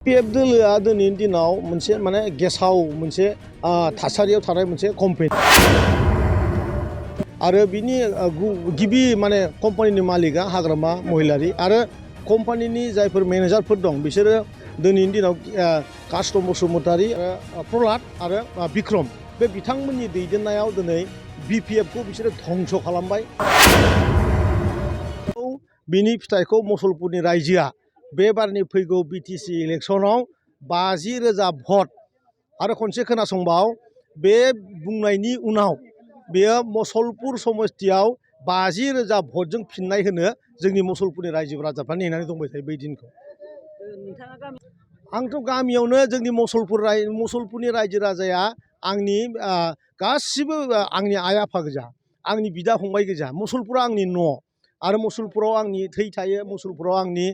PF दोलोआ दिनैनि दिनाव मोनसे माने गेसाव मोनसे थासारियाव थानाय मोनसे कम्पानि आरो बिनि गिबि माने कम्पानिनि मालिकआ हाग्रामा महिलारि आरो कम्पानिनि जायफोर मेनेजारफोर दं बिसोरो दिनैनि दिनाव कास्टम बसुमतारी प्रहलाद आरो बिक्रम बे बिथांमोननि दैदेननायाव दिनै BPFखौ बिसोरो धंस खालामबाय। बिनि फिथाइखौ मुसलपुरनि रायजोआ बे बारनि फैगौ BTC इलेक्सनाव 50,000 भट आरो खनसे खोनासंबाव बे बुंनायनि उनाव बेयो मुसलपुर समस्तियाव 50,000 भटजों फिननाय होनो जोंनि मुसलपुरनि रायजो राजाफ्रा नेनानै दंबाय थायो बै दिनखौ। आंथ' गामियावनो जोंनि मुसलपुरनि रायजो राजाया आंनि गासिबो आंनि आइ आफा गोजा, आंनि बिदा फंबाय गोजा। मुसलपुरा आंनि न' आरो मुसलपुराव आंनि थै थायो, मुसलपुराव आंनि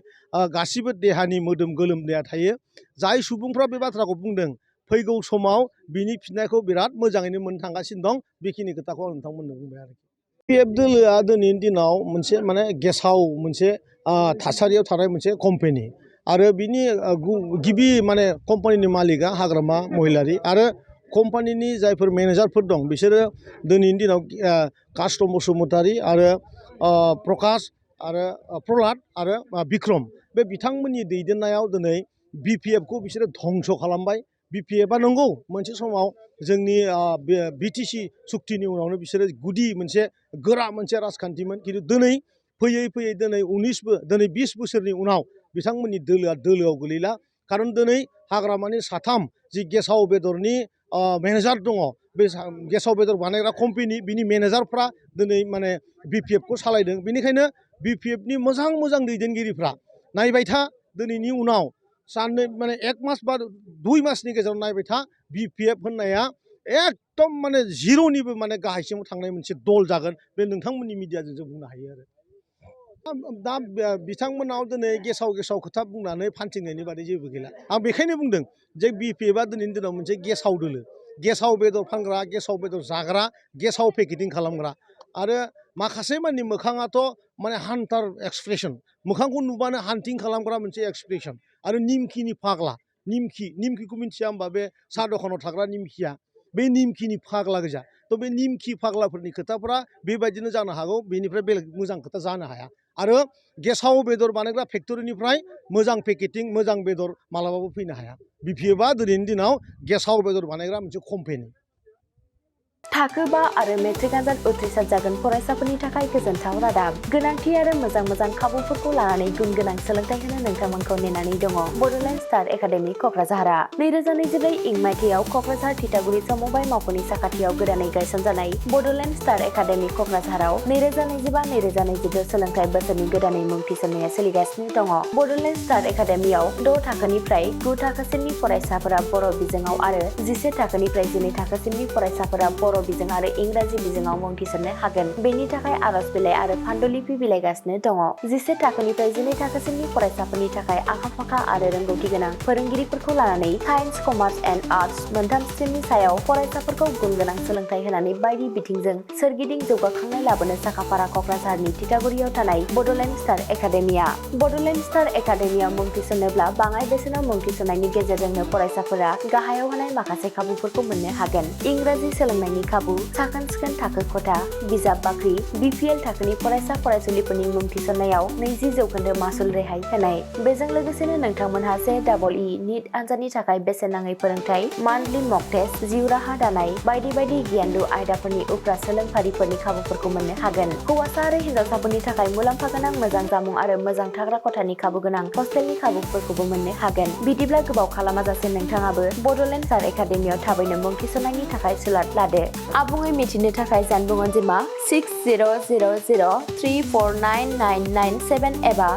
गासिबो देहानि मोदोम गोलोमदैया थायो। जाय सुबुंफ्रा बे बाथ्राखौ बुंदों फैगौ समाव बिनि फिननायखौ बिराद मोजाङैनो मोननो थांगासिनो दं, बेखिनि खोथाखौ आं नोंथांमोननो बुंबाय आरोखि। PF दोलोआ दिनैनि दिनाव मोनसे माने गेसाव मोनसे थासारियाव थानाय मोनसे कम्पानि आरो बिनि गिबि माने कम्पानिनि मालिकआ हाग्रामा महिलारि आरो कम्पानिनि जायफोर मेनेजारफोर दं बिसोरो दिनैनि दिनाव कास्टम बसुमतारी आरो प्रकाश आरो प्रहलाद आरो बिक्रम बे बिथांमोननि दैदेननायाव दिनै BPFखौ बिसोरो धंस खालामबाय। BPFआ नंगौ मोनसे समाव जोंनि BTC सुक्तिनि उनावनो बिसोरो गुदि मोनसे गोरा मोनसे राजखान्थिमोन, खिन्थु दिनै फैयै फैयै दिनै 20 बोसोरनि उनाव बिथांमोननि दोलोआव गोलैला। खारन दिनै हाग्रामानि 3 जि गेसाव बेदरनि मेनेजार दङ, बे गेसाव बेदर बानायग्रा कम्पानि बिनि मेनेजारफ्रा दिनै माने BPFखौ सालायदों। बेनिखायनो BPFनि मोजां मोजां दैदेनगिरिफ्रा नायबाय था, दिनैनि उनाव साननै माने 1 मास बा 2 मासनि गेजेराव नायबाय था, BPF होननाया एकदम माने जिर'निबो माने गाहायसिमाव थांनाय मोनसे दल जागोन। बे नोंथांमोननि मिडियाजों जों बुंनो हायो आरो दा बिथांमोनाव दिनै गेसाव खोथा बुंनानै फान्थिंनायनि बादै जेबो गैला। आं बेखायनो बुंदों जे BPFआ दिनैनि दिनाव मोनसे गेसाव दोलो, गेसाव बेदर फानग्रा, गेसाव बेदर जाग्रा, गेसाव पेकेटिं खालामग्रा आरो माखासे माननि मोखाङाथ' माने हान्टार एक्सप्रेसन, मोखांखौ नुबानो हान्टिं खालामग्रा मोनसे एक्सप्रेसन आरो निमखिनि फाग्ला। निमखिखौ मिथिया होमबा? बे साहा दखानाव थाग्रा निमखिया, बे निमखिनि फाग्ला गोजा। थ' बे निमखि फाग्लाफोरनि खोथाफ्रा बेबायदिनो जानो हागौ, बेनिफ्राय बेलेग मोजां खोथा जानो हाया। आरो गेसाव बेदर बानायग्रा फेक्टरिनिफ्राय मोजां पेकेटिं मोजां बेदर मालाबाबो फैनो हाया। BPFआ दिनैनि दिनाव गेसाव बेदर बानायग्रा मोनसे कम्पानि। थाखो 5 आरो मेट्रिक आनजाद उथ्रिसार जागोन फरायसाफोरनि थाखाय गोजोनथाव रादाब। गोनांथि आरो मोजां खाबुफोरखौ लानानै गुन गोनां सोलोंथाइ होनो नोंथांमोनखौ नेनानै दङ बड'लेण्ड स्टार एकाडेमि क'क्राझारआ। 2024 इं मायथाइयाव क'क्राझार थिथागुरि समबाय मावख'नि साखाथियाव गोदानै गायसनजानाय बड'लेण्ड स्टार एकाडेमि क'क्राझाराव 2025-2026 सोलोंथाइ बोसोरनि गोदानै मुं थिसननाया सोलिगासिनो दङ। बड'लेण्ड स्टार एकाडेमियाव 6 थाखोनिफ्राय 9 थाखोसिमनि फरायसाफोरा बर' बिजोङाव आरो 11 थाखोनिफ्राय 12 थाखोसिमनि फरायसाफोरा बर' बिजों आरो इंराजि बिजोङाव मुं थिसननो हागोन। बेनि थाखाय आर'ज बिलाइ आरो फान्डुलिपि बिलाइगासिनो दङ। 11 थाखोनिफ्राय 12 थाखोसिमनि फरायसाफोरनि थाखाय आखा-फाखा आरो रोंगौथि गोनां फोरोंगिरिफोरखौ लानानै साइन्स, कमार्स एन्ड आर्टस मोनथाम स्ट्रिमनि सायाव फरायसाफोरखौ गुन गोनां सोलोंथाइ होनानै बायदि बिथिंजों सोरगिदिं जौगाखांनाय लाबोनो साखाफारा क'क्राझारनि थिथागुरियाव थानाय Bodoland star academia. Bodoland star एकाडेमियाव मुं थिसननोब्ला बाङाइ बेसेनाव मुं थिसननायनि गेजेरजोंनो फरायसाफोरा गाहायाव होनाय माखासे खाबुफोरखौ मोननो हागोन। इंराजि सोलोंनायनि खाबु, साखोन-सिखोन थाखो खथा, बिजाब बाख्रि, BPL थाखोनि फरायसा-फरायसुलिफोरनि मुं थिसननायाव 20% मासुल रेहाय होनाय। बेजों लोगोसेनो नोंथांमोनहा JEE नीट आनजादनि थाखाय बेसेन नाङै फोरोंथाय, मान्थलि मक टेस्ट, जिउ राहा दानाय बायदि गियानलु आयदाफोरनि उफ्रा सोलोंफारिफोरनि खाबुफोरखौ मोननो हागोन। हौवासा आरो हिन्जावसाफोरनि थाखाय मुलाम्फा गोनां मोजां जामुं आरो मोजां थाग्रा खथानि खाबु गोनां हस्टेलनि खाबुफोरखौबो मोननो हागोन। बिदिब्ला गोबाव खालामाजासे नोंथाङाबो बड'लेण्ड स्टार एकाडेमियाव थाबैनो मुं थिसननायनि थाखाय सुलाद लादो। आबुङै मिथिनो थाखाय जानबुं अनजिमा 6000349997 एबा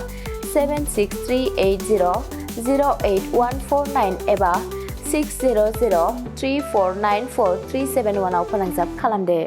7638008149 एबा 6003494371 आव फोनांजाब खालामदो।